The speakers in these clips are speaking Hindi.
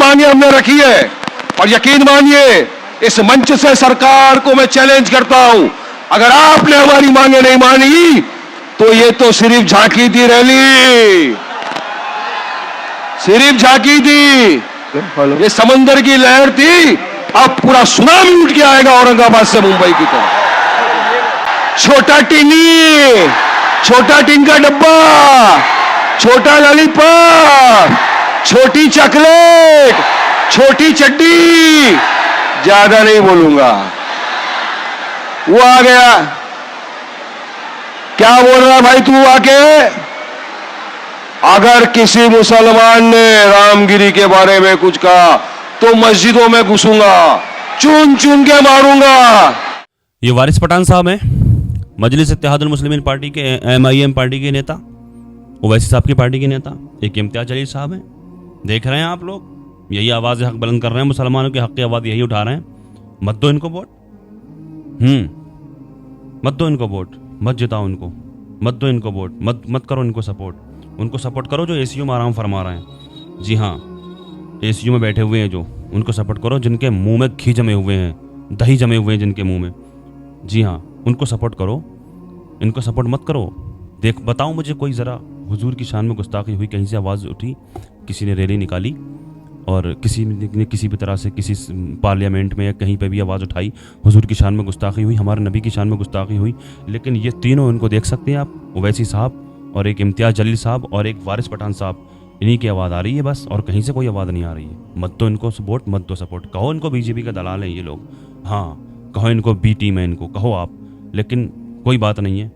मांगे हमने रखी है। और यकीन मानिए इस मंच से सरकार को मैं चैलेंज करता हूं, अगर आपने हमारी मांगे नहीं मानी तो ये तो सिर्फ झांकी थी रैली, सिर्फ झांकी थी, ये समंदर की लहर थी। अब पूरा सुनामी उठ के आएगा औरंगाबाद से मुंबई की तरफ। छोटा टीनी, छोटा टीन का डब्बा, छोटा लॉलीपॉप, छोटी चॉकलेट, छोटी चड्डी, ज्यादा नहीं बोलूंगा। वो आ गया, क्या बोल रहा भाई तू आके? अगर किसी मुसलमान ने रामगिरी के बारे में कुछ कहा तो मस्जिदों में घुसूंगा, चुन चुन के मारूंगा। ये वारिस पठान साहब हैं, मजलिस इत्तेहादुल मुस्लिमीन पार्टी के MIM पार्टी के नेता, ओवैसी साहब की पार्टी के नेता। एक इम्तियाज जलील साहब हैं, देख रहे हैं आप लोग, यही आवाज़ हक बुलंद कर रहे हैं, मुसलमानों के हक की आवाज़ यही उठा रहे हैं। मत दो इनको वोट, मत दो इनको वोट, मत जिताओ इनको, मत दो इनको वोट, मत करो इनको सपोर्ट। उनको सपोर्ट करो जो ACU में आराम फरमा रहे हैं। जी हाँ, ACU में बैठे हुए हैं जो, उनको सपोर्ट करो। जिनके मुंह में घी जमे हुए हैं, दही जमे हुए हैं जिनके मुंह में, जी हाँ, उनको सपोर्ट करो, इनको सपोर्ट मत करो। देख बताओ मुझे कोई ज़रा हुजूर की शान में गुस्ताखी हुई, कहीं से आवाज़ उठी, किसी ने रैली निकाली और किसी ने किसी भी तरह से किसी पार्लियामेंट में या कहीं पे भी आवाज़ उठाई, हुजूर की शान में गुस्ताखी हुई, हमारे नबी की शान में गुस्ताखी हुई। लेकिन ये तीनों इनको देख सकते हैं आप, ओवैसी साहब और एक इम्तियाज जलील साहब और एक वारिस पठान साहब, इन्हीं की आवाज़ आ रही है बस, और कहीं से कोई आवाज़ नहीं आ रही है। मत दो इनको सपोर्ट, मत दो सपोर्ट। कहो इनको BJP का दलाल हैं ये लोग, हाँ कहो इनको B टीम है, इनको कहो आप, लेकिन कोई बात नहीं है।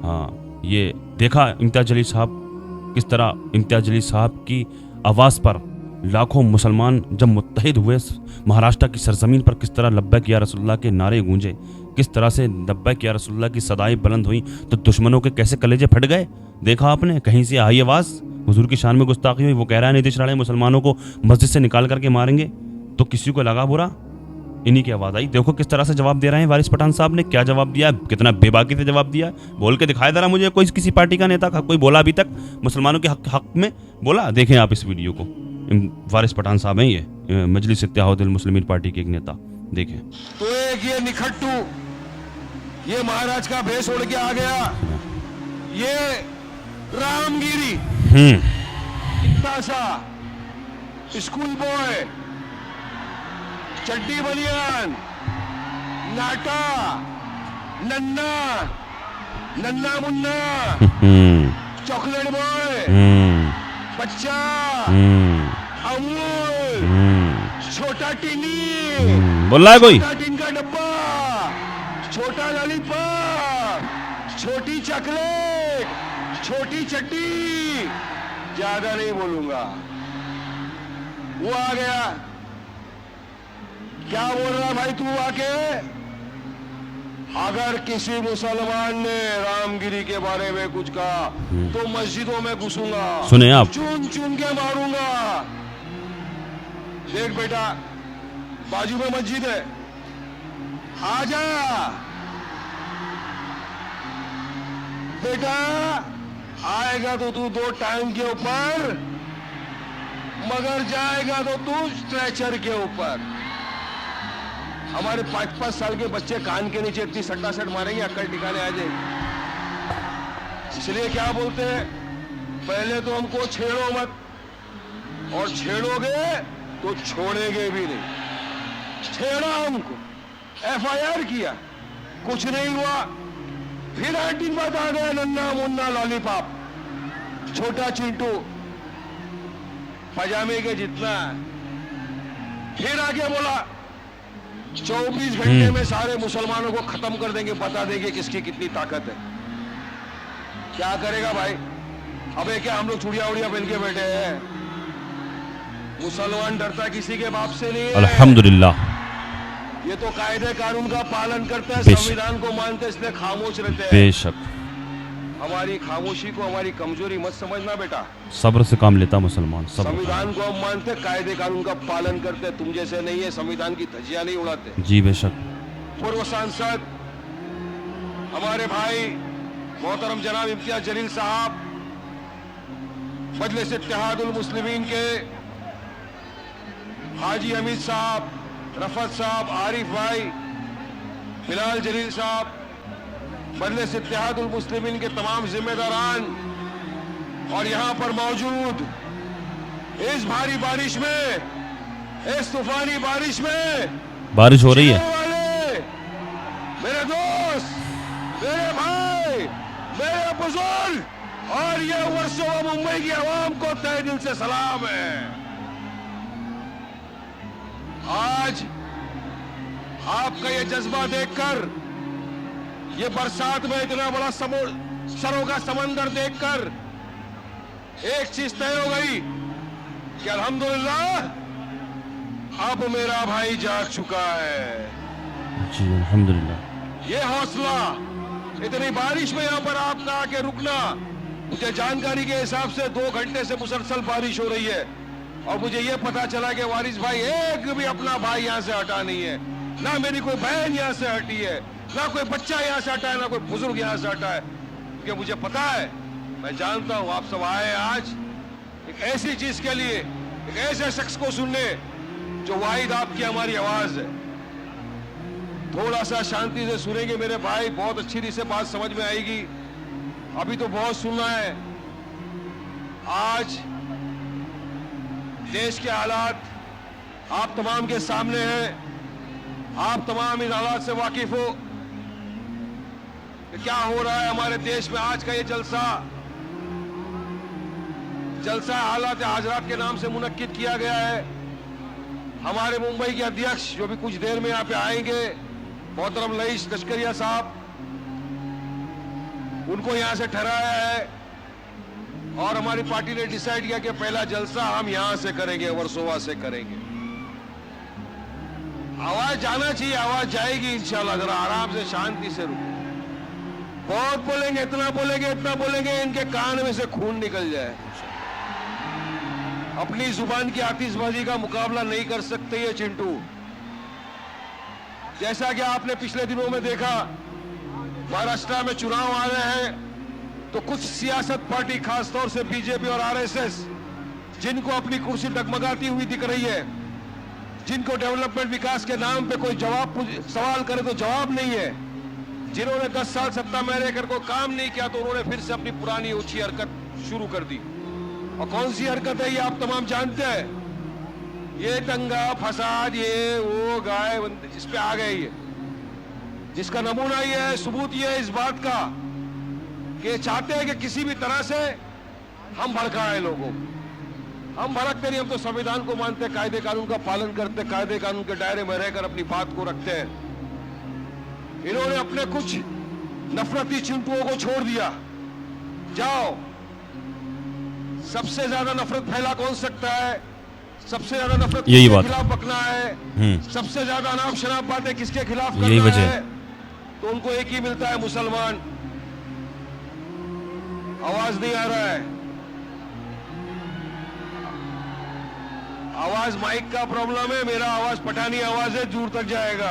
हाँ, ये देखा इम्तियाज जलील साहब किस तरह, इम्तियाज जलील साहब की आवाज़ पर लाखों मुसलमान जब मुत्तहिद हुए महाराष्ट्र की सरजमीन पर, किस तरह लब्बैक या रसूलुल्लाह के नारे गूंजे, किस तरह से लब्बैक या रसूलुल्लाह की सदाएं बुलंद हुई, तो दुश्मनों के कैसे कलेजे फट गए। देखा आपने, कहीं से आई आवाज़, हुजूर की शान में गुस्ताखी हुई। वो कह रहा है नीतीश राणे मुसलमानों को मस्जिद से निकाल करके मारेंगे, तो किसी को लगा बुरा, इन्हीं की आवाज़ आई। देखो किस तरह से जवाब दे रहे हैं वारिस पठान साहब ने, क्या जवाब दिया, कितना बेबाकी से जवाब दिया। बोल के दिखाया जरा मुझे कोई किसी पार्टी का नेता का कोई बोला अभी तक मुसलमानों के हक में बोला। देखें आप इस वीडियो को, वारिस पठान साहब हैं ये, मजलिस इत्तेहादुल मुस्लिमीन पार्टी के एक नेता, देखें। तो एक ये निखट्टू, ये महाराज का भेष उड़ के आ गया, ये रामगिरी, इतना सा स्कूल बॉय, चड्डी बनियान, नाटा, नन्ना, नन्ना मुन्ना, चॉकलेट बॉय, बच्चा, अमूल, छोटा टीनी, बोल रहा है कोई, छोटा टीन का डब्बा, छोटा लॉलीपॉप, छोटी चॉकलेट, छोटी चड्डी, ज्यादा नहीं बोलूंगा। वो आ गया, क्या बोल रहा भाई तू आके? अगर किसी मुसलमान ने रामगिरी के बारे में कुछ कहा तो मस्जिदों में घुसूंगा, सुने आप, चुन चुन के मारूंगा। देख बेटा, बाजू में मस्जिद है, आजा बेटा, आएगा तो तू 2 टाइम के ऊपर, मगर जाएगा तो तू स्ट्रेचर के ऊपर। हमारे 5-5 साल के बच्चे कान के नीचे इतनी सट्टा सट मारेंगे, अक्ल ठिकाने आ जाएगी। इसलिए क्या बोलते हैं, पहले तो हमको छेड़ो मत, और छेड़ोगे तो छोड़ेंगे भी नहीं। छेड़ा हमको, FIR किया, कुछ नहीं हुआ, फिर 18 बात आ गया, नन्ना मुन्ना लॉलीपॉप, छोटा चिंटू, पजामे के जितना। फिर आगे बोला 24 घंटे में सारे मुसलमानों को खत्म कर देंगे, बता देंगे किसकी कितनी ताकत है। क्या करेगा भाई? अबे क्या हम लोग चूड़िया उड़िया पहन के बैठे हैं? मुसलमान डरता किसी के बाप से नहीं है। अल्हम्दुलिल्लाह, ये तो कायदे कानून का पालन करते हैं, संविधान को मानते हैं, इसलिए खामोश रहते हैं। बेशक, हमारी खामोशी को हमारी कमजोरी मत समझना बेटा, सब्र से काम लेता मुसलमान। संविधान को हम मानते, कायदे कानून का पालन करते, तुम जैसे नहीं है, संविधान की धज्जियां नहीं उड़ाते। जी बेशक। पूर्व सांसद हमारे भाई मोहतरम जनाब इम्तियाज जलील साहब, मजलिस इत्तेहादुल मुस्लिमीन के हाजी हमीद साहब, रफत साहब, आरिफ भाई, बिलाल जलील साहब, मजलिस इत्तेहादुल मुस्लिमीन के तमाम जिम्मेदारान और यहां पर मौजूद इस भारी बारिश में, इस तूफानी बारिश में बारिश हो रही है, वाले मेरे दोस्त, मेरे भाई, मेरे बुजुर्ग और ये वर्सोवा मुंबई की आवाम को तहे दिल से सलाम है। आज आपका ये जज्बा देखकर, ये बरसात में इतना बड़ा सरों का समंदर देखकर एक चीज तय हो गई कि अल्हम्दुलिल्लाह अब मेरा भाई जाग चुका है। जी अल्हम्दुलिल्लाह। ये हौसला, इतनी बारिश में यहां पर आपका आके रुकना, मुझे जानकारी के हिसाब से 2 घंटे से मुसलसल बारिश हो रही है और मुझे ये पता चला कि वारिस भाई एक भी अपना भाई यहां से हटा नहीं है, ना मेरी कोई बहन यहां से हटी है, ना कोई बच्चा यहां से हटा है, ना कोई बुजुर्ग यहां से हटा है। क्योंकि मुझे पता है, मैं जानता हूं आप सब आए आज एक ऐसी चीज के लिए, एक ऐसे शख्स को सुनने जो वाहिद आपकी हमारी आवाज है। थोड़ा सा शांति से सुनेंगे मेरे भाई, बहुत अच्छी रीत से बात समझ में आएगी। अभी तो बहुत सुनना है। आज देश के हालात आप तमाम के सामने हैं, आप तमाम इन हालात से वाकिफ हो कि क्या हो रहा है हमारे देश में। आज का ये जलसा हालात हाजरात के नाम से मुनक्किद किया गया है। हमारे मुंबई के अध्यक्ष जो भी कुछ देर में यहाँ पे आएंगे, मोहतरम रईस लश्करिया साहब, उनको यहां से ठहराया है और हमारी पार्टी ने डिसाइड किया कि पहला जलसा हम यहां से करेंगे, वर्सोवा से करेंगे। आवाज जाना चाहिए, आवाज जाएगी इंशाल्लाह। जरा आराम से शांति से रुको। बहुत बोलेंगे, इतना बोलेंगे, इतना बोलेंगे इनके कान में से खून निकल जाए। अपनी जुबान की आतिशबाजी का मुकाबला नहीं कर सकते ये चिंटू। जैसा कि आपने पिछले दिनों में देखा, महाराष्ट्र में चुनाव आ रहे हैं तो कुछ सियासत पार्टी, खासतौर से बीजेपी और आरएसएस, जिनको अपनी कुर्सी डगमगाती हुई दिख रही है, जिनको डेवलपमेंट विकास के नाम पे कोई सवाल करे तो जवाब नहीं है, जिन्होंने 10 साल सत्ता में रहकर को काम नहीं किया, तो उन्होंने फिर से अपनी पुरानी ऊंची हरकत शुरू कर दी। और कौन सी हरकत है ये आप तमाम जानते हैं। ये दंगा फसाद, ये वो गाय, इस पे आ गए ये, जिसका नमूना ये है, सबूत ये है इस बात का कि चाहते हैं कि किसी भी तरह से हम भड़काएं लोगों। हम भड़कते नहीं, हम तो संविधान को मानते हैं, कायदे कानून का पालन करते, कायदे कानून के दायरे में रहकर अपनी बात को रखते हैं। इन्होंने अपने कुछ नफरती चिंटुओं को छोड़ दिया। जाओ, सबसे ज्यादा नफरत फैला कौन सकता है? सबसे ज्यादा नफरत यही किसके बात खिलाफ बकना है? सबसे ज्यादा अनाप शनाप बातें किसके खिलाफ करना यही वजह है? तो उनको एक ही मिलता है, मुसलमान। आवाज नहीं आ रहा है, आवाज माइक का प्रॉब्लम है, मेरा आवाज पठानी आवाज है, दूर तक जाएगा।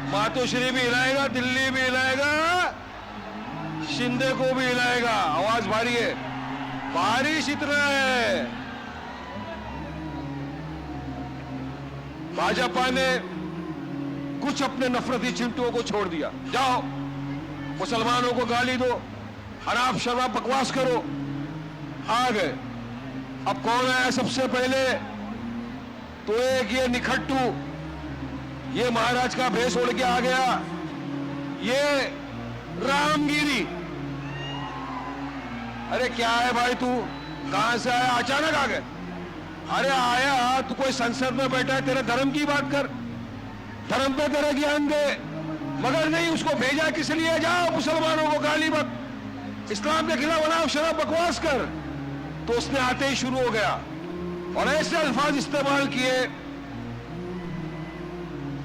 मातोश्री भी हिलाएगा, दिल्ली भी हिलाएगा, शिंदे को भी हिलाएगा। आवाज भारी है, बारिश इतना है। भाजपा ने कुछ अपने नफरती चिंटुओं को छोड़ दिया। जाओ, मुसलमानों को गाली दो, अनाप शराब बकवास करो, आ गए। अब कौन आया सबसे पहले? तो एक ये निखट्टू, ये महाराज का भेष ओढ़ के आ गया, ये रामगिरी। अरे क्या है भाई, तू कहां से आया? अचानक आ गए। अरे आया, तू कोई संसद में बैठा है, तेरे धर्म की बात कर, धर्म पे तेरा ज्ञान दे, मगर नहीं, उसको भेजा किस लिए? जाओ मुसलमानों को गाली मत, इस्लाम के खिलाफ अनाप शराब बकवास कर। तो उसने आते ही शुरू हो गया और ऐसे अल्फाज इस्तेमाल किए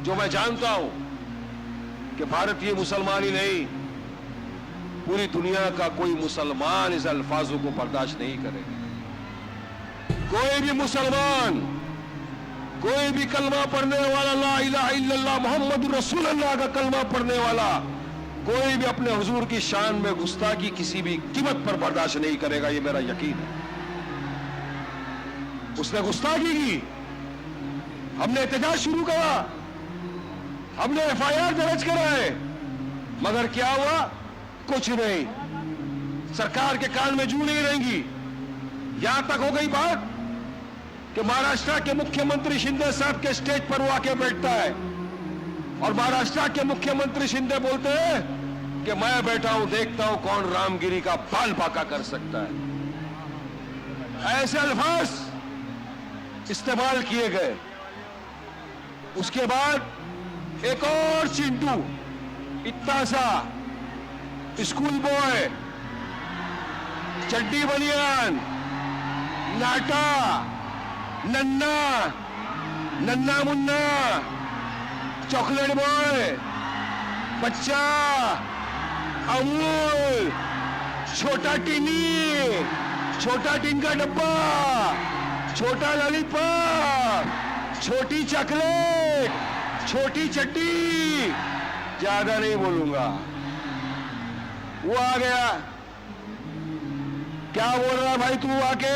जो मैं जानता हूं कि भारतीय मुसलमान ही नहीं, पूरी दुनिया का कोई मुसलमान इस अल्फाजों को बर्दाश्त नहीं करेगा। कोई भी मुसलमान, कोई भी कलमा पढ़ने वाला, ला इलाहा इल्लल्लाह मोहम्मद रसूलुल्लाह का कलमा पढ़ने वाला, कोई भी अपने हुजूर की शान में गुस्ताखी किसी भी कीमत पर बर्दाश्त नहीं करेगा, ये मेरा यकीन है। उसने गुस्ताखी की, हमने एहतजाज शुरू करा, हमने एफआईआर दर्ज कराए, मगर क्या हुआ? कुछ नहीं। सरकार के कान में जू नहीं रहेंगी। यहां तक हो गई बात कि महाराष्ट्र के मुख्यमंत्री शिंदे साहब के स्टेज पर वो आके बैठता है और महाराष्ट्र के मुख्यमंत्री शिंदे बोलते हैं कि मैं बैठा हूं, देखता हूं कौन रामगिरी का बाल बांका कर सकता है। ऐसे अल्फाज इस्तेमाल किए गए। उसके बाद एक और चिंटू, इतना सा स्कूल बॉय, चड्डी बनियान, नाटा, नन्ना, नन्ना मुन्ना, चॉकलेट बॉय, बच्चा, अमूल, छोटा टिनी, छोटा टिन का डब्बा, छोटा लॉलीपॉप, छोटी चॉकलेट, छोटी चट्टी, ज्यादा नहीं बोलूंगा। वो आ गया, क्या बोल रहा भाई तू आके?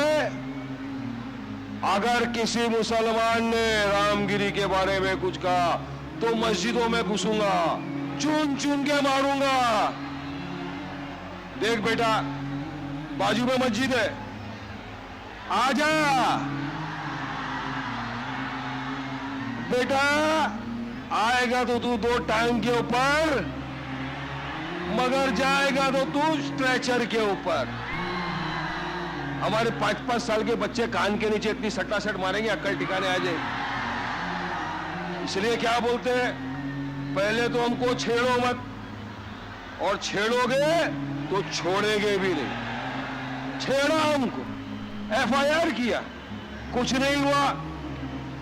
अगर किसी मुसलमान ने रामगिरी के बारे में कुछ कहा तो मस्जिदों में घुसूंगा, चुन चुन के मारूंगा। देख बेटा, बाजू में मस्जिद है, आजा बेटा। आएगा तो तू 2 टाइम के ऊपर, मगर जाएगा तो तू स्ट्रेचर के ऊपर। हमारे 5-5 साल के बच्चे कान के नीचे इतनी सट्टासट मारेंगे, अक्ल ठिकाने आ जाए। इसलिए क्या बोलते हैं, पहले तो हमको छेड़ो मत, और छेड़ोगे तो छोड़ेंगे भी नहीं। छेड़ा हमको, एफआईआर किया, कुछ नहीं हुआ।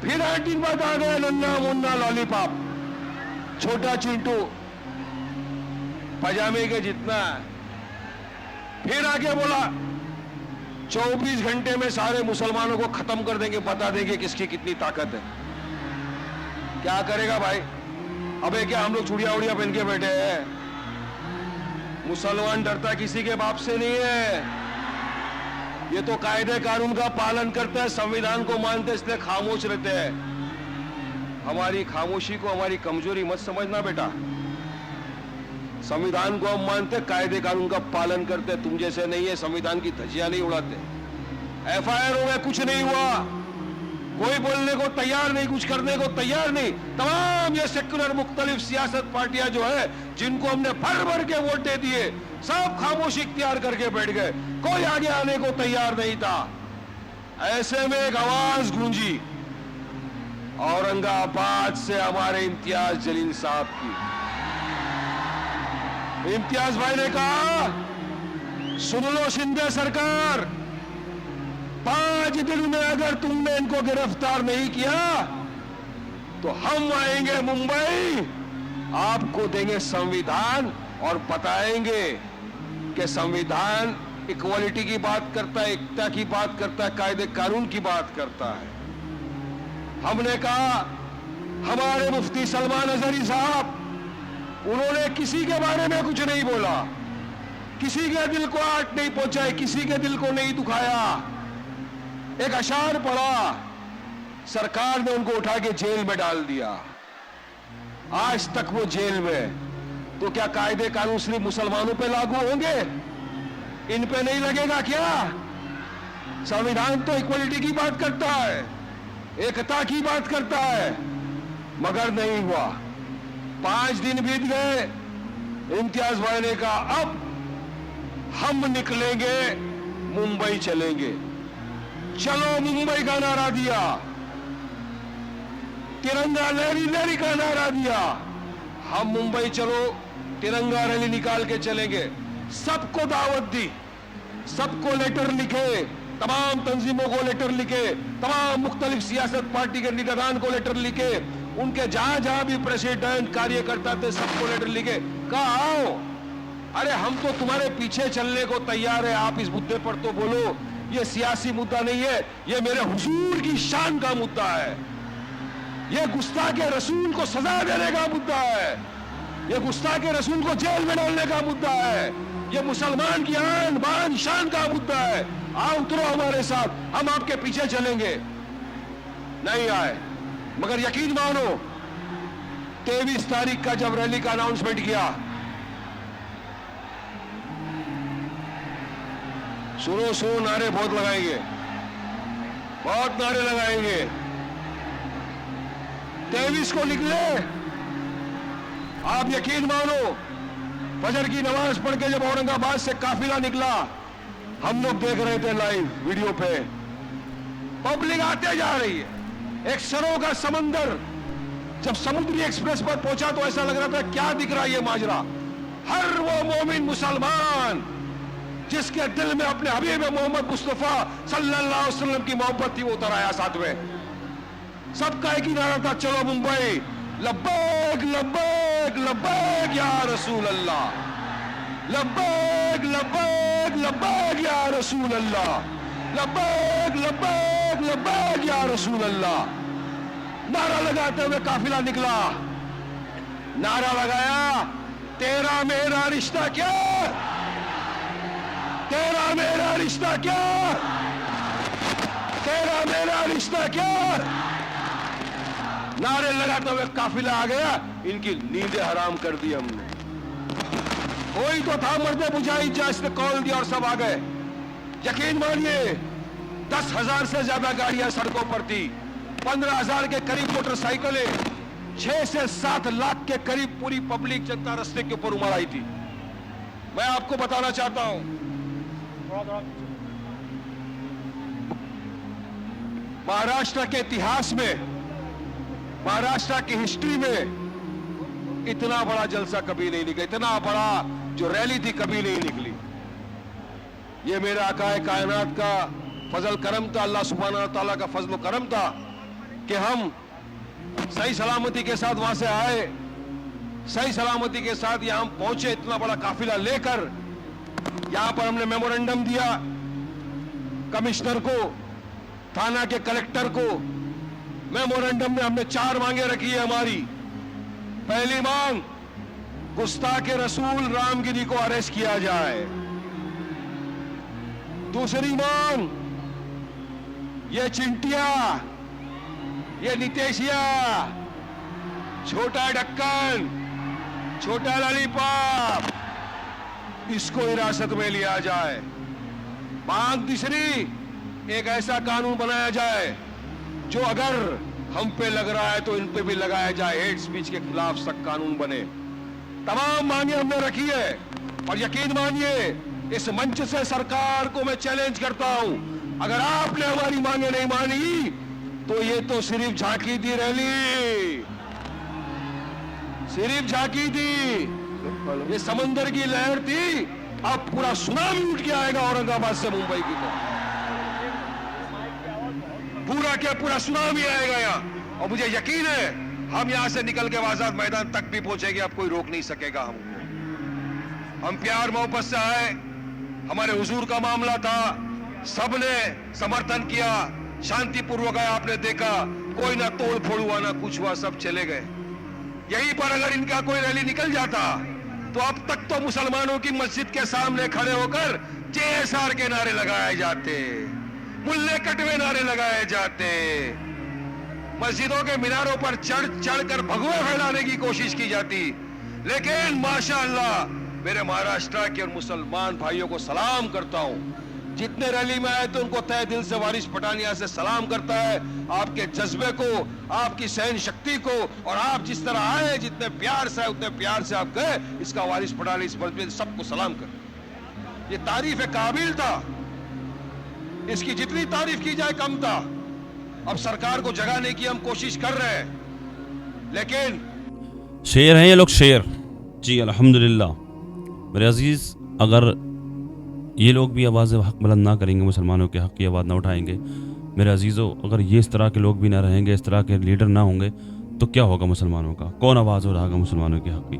फिर आंटी बात आ गया, नन्ना मुन्ना लॉलीपॉप, छोटा चिंटू, पजामे के जितना। फिर आगे बोला 24 घंटे में सारे मुसलमानों को खत्म कर देंगे, बता देंगे किसकी कितनी ताकत है। क्या करेगा भाई? अबे क्या हम लोग चूड़िया उड़िया पहन के बैठे हैं? मुसलमान डरता किसी के बाप से नहीं है। ये तो कायदे कानून का पालन करते हैं, संविधान को मानते हैं, इसलिए खामोश रहते हैं। हमारी खामोशी को हमारी कमजोरी मत समझना बेटा। संविधान को हम मानते, कायदे कानून का पालन करते। तुम जैसे नहीं है, संविधान की धज्जियां नहीं उड़ाते। एफआईआर हो गया, कुछ नहीं हुआ, कोई बोलने को तैयार नहीं, कुछ करने को तैयार नहीं। तमाम ये सेक्युलर मुख्तलिफ सियासत पार्टियां जो है, जिनको हमने भर भर के वोटें दिए, सब खामोशी इख्तियार करके बैठ गए, कोई आगे आने को तैयार नहीं था। ऐसे में एक आवाज गूंजी औरंगाबाद से हमारे इम्तियाज जलील साहब की। इम्तियाज भाई ने कहा, सुन लो शिंदे सरकार, 5 दिन में अगर तुमने इनको गिरफ्तार नहीं किया तो हम आएंगे मुंबई, आपको देंगे संविधान और बताएंगे कि संविधान इक्वालिटी की बात करता है, एकता की बात करता है, कायदे कानून की बात करता है। हमने कहा, हमारे मुफ्ती सलमान अजहरी साहब, उन्होंने किसी के बारे में कुछ नहीं बोला, किसी के दिल को आट नहीं पहुंचाई, किसी के दिल को नहीं दुखाया। एक अशार पढ़ा, सरकार ने उनको उठा के जेल में डाल दिया। आज तक वो जेल में। तो क्या कायदे कानून सिर्फ मुसलमानों पे लागू होंगे, इन पे नहीं लगेगा क्या? संविधान तो इक्वलिटी की बात करता है, एकता की बात करता है, मगर नहीं हुआ। 5 दिन बीत गए। इम्तियाज भाई ने कहा, अब हम निकलेंगे, मुंबई चलेंगे। चलो मुंबई का नारा दिया, तिरंगा लहरी लहरी का नारा दिया। हम मुंबई चलो, तिरंगा रैली निकाल के चलेंगे। सबको दावत दी, सबको लेटर लिखे, तमाम तंजीमों को लेटर लिखे, तमाम मुख्तलिफ सियासत पार्टी के लीडरान को लेटर लिखे, उनके जहां जहां भी प्रेसिडेंट कार्यकर्ता थे सबको लेटर लिखे। कहा, आओ, अरे हम तो तुम्हारे पीछे चलने को तैयार है, आप इस मुद्दे पर तो बोलो। ये सियासी मुद्दा नहीं है, ये मेरे हुजूर की शान का मुद्दा है। ये गुस्ताखे रसूल को सजा देने का मुद्दा है, ये गुस्ताखे रसूल को जेल में डालने का मुद्दा है, ये मुसलमान की आन बान शान का मुद्दा है। आओ उतरो हमारे साथ, हम आपके पीछे चलेंगे। नहीं आए। मगर यकीन मानो 23 तारीख का जब रैली का अनाउंसमेंट किया, सुनो सुनो नारे बहुत लगाएंगे, बहुत नारे लगाएंगे। 23 को निकले, आप यकीन मानो फजर की नमाज पढ़ के जब औरंगाबाद से काफिला निकला, हम लोग देख रहे थे लाइव वीडियो पे, पब्लिक आते जा रही है, एक सरों का समंदर। जब समुद्री एक्सप्रेस पर पहुंचा तो ऐसा लग रहा था क्या दिख रहा है ये माजरा। हर वो मोमिन मुसलमान जिसके दिल में अपने हबीब मोहम्मद मुस्तफा सल्लल्लाहु अलैहि वसल्लम की मोहब्बत थी, वो उतर आया साथ में। सबका एक ही नारा था, चलो मुंबई, लब्बैक लब्बैक लब्बैक या रसूल अल्लाह, लब्बैक लब्बैक लब्बैक या रसूल अल्लाह, लब्बैक लब्बैक लब्बैक या रसूल अल्लाह। नारा लगाते हुए काफिला निकला, नारा लगाया, तेरा मेरा रिश्ता क्या, तेरा मेरा रिश्ता क्या, तेरा मेरा रिश्ता क्या। नारे लगाते हुए काफिला आ गया, इनकी नींदें हराम कर दी हमने। कोई तो था मर्दे बुझाई जिसने कॉल दिया और सब आ गए। यकीन मानिए 10,000 से ज्यादा गाड़ियां सड़कों पर थी, 15,000 के करीब मोटरसाइकिलें, 6 से 7 लाख के करीब पूरी पब्लिक जनता रास्ते के ऊपर उमड़ आई थी। मैं आपको बताना चाहता हूं, महाराष्ट्र के इतिहास में, महाराष्ट्र की हिस्ट्री में इतना बड़ा जलसा कभी नहीं निकला, इतना बड़ा जो रैली थी कभी नहीं निकली। ये मेरे आकाए कायनात का फजल करम था, अल्लाह सुब्हानहू व तआला का फजल करम था कि हम सही सलामती के साथ वहां से आए, सही सलामती के साथ यहां पहुंचे, इतना बड़ा काफिला लेकर। यहां पर हमने मेमोरेंडम दिया कमिश्नर को, थाना के कलेक्टर को। मेमोरेंडम में हमने 4 मांगे रखी है हमारी। पहली मांग, गुस्ताखे रसूल रामगिरी को अरेस्ट किया जाए। दूसरी मांग, ये चिंटिया, ये नितेशिया, छोटा ढक्कन, छोटा लॉलीपॉप, इसको हिरासत में लिया जाए। मांग तीसरी, एक ऐसा कानून बनाया जाए जो अगर हम पे लग रहा है तो इन पे भी लगाया जाए, हेट स्पीच के खिलाफ सख्त कानून बने। तमाम मांगे हमने रखी है और यकीन मानिए इस मंच से सरकार को मैं चैलेंज करता हूं, अगर आपने हमारी मांगे नहीं मानी तो ये तो सिर्फ झांकी थी रैली, सिर्फ झांकी थी, ये समंदर की लहर थी। अब पूरा सुनामी उठ के आएगा औरंगाबाद से मुंबई की तरफ, पूरा क्या पूरा सुनामी आएगा यहाँ। और मुझे यकीन है हम यहां से निकल के आजाद मैदान तक भी पहुंचेंगे, अब कोई रोक नहीं सकेगा हमको। हम प्यार मोहब्बत से आए, हमारे हुजूर का मामला था, सबने समर्थन किया, शांतिपूर्वक आया। आपने देखा कोई ना तोड़ फोड़ हुआ ना कुछ हुआ, सब चले गए। यहीं पर अगर इनका कोई रैली निकल जाता तो अब तक तो मुसलमानों की मस्जिद के सामने खड़े होकर JSR के नारे लगाए जाते, मुल्ले कटवे नारे लगाए जाते, मस्जिदों के मीनारों पर चढ़ चढ़कर भगवे फैलाने की कोशिश की जाती। लेकिन माशाअल्लाह मेरे महाराष्ट्र के और मुसलमान भाइयों को सलाम करता हूं, जितने रैली में आए तो उनको तहे दिल से वारिस पठानिया से सलाम करता है, आपके जज्बे को, आपकी सहन शक्ति को, और आप जिस तरह आए, जितने प्यार से उतने प्यार से आप गए, इसका वारिस पठानी इस मस्जिद सबको सलाम कर। ये तारीफ काबिल था, इसकी जितनी तारीफ की जाए कम था। अब सरकार को जगाने की हम कोशिश कर रहे हैं, लेकिन शेर हैं ये लोग, शेर जी अल्हम्दुलिल्लाह। मेरे अजीज, अगर ये लोग भी आवाज़ हक बुलंद ना करेंगे, मुसलमानों के हक की आवाज़ ना उठाएंगे, मेरे अजीज़ों, अगर ये इस तरह के लोग भी ना रहेंगे, इस तरह के लीडर ना होंगे, तो क्या होगा मुसलमानों का? कौन आवाज़ उठाएगा मुसलमानों के हक की?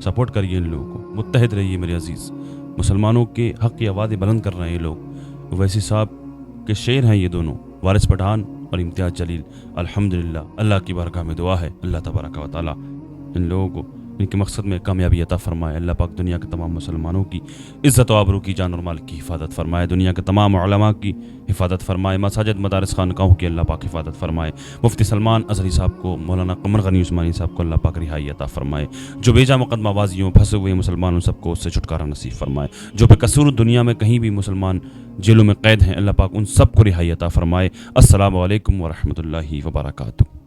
सपोर्ट करिए इन लोगों को, मुत्तहिद रहिए मेरे अजीज़। मुसलमानों के हक की आवाज़ें बुलंद कर रहे हैं ये लोग। वैसी साहब के शेर हैं ये दोनों, वारिस पठान और इम्तियाज़ जलील। अल्हम्दुलिल्लाह, अल्लाह की बारगाह में दुआ है, अल्लाह तबारक व तआला इन लोगों को इनके मकसद में कामयाबी अता फ़रमाए। अल्लाह पाक दुनिया के तमाम मुसलमानों की इज़्ज़त व आबरू की, जान और माल की हिफाजत फ़रमाए। दुनिया के तमाम उलमा की हिफाजत फ़रमाए। मसाजिद मदारिस खानकाहों की अल्लाह पाक हिफाजत फ़रमाए। मुफ्ती सलमान अज़हरी साहब को, मौलाना कमर गनी उस्मानी साहब को अल्लाह पाक रिहाई अता फ़रमाए। जो बेजा मुकदमा बाजियों फंसे हुए मुसलमान उन सबको उससे छुटकारा नसीब फ़रमाए। जो बेकसूर दुनिया में कहीं भी मुसलमान जेलों में कैद हैं, अल्लाह पाक उन सबको रिहाई अता फ़रमाए। अस्सलामु अलैकुम व रहमतुल्लाहि व बरकातुहू।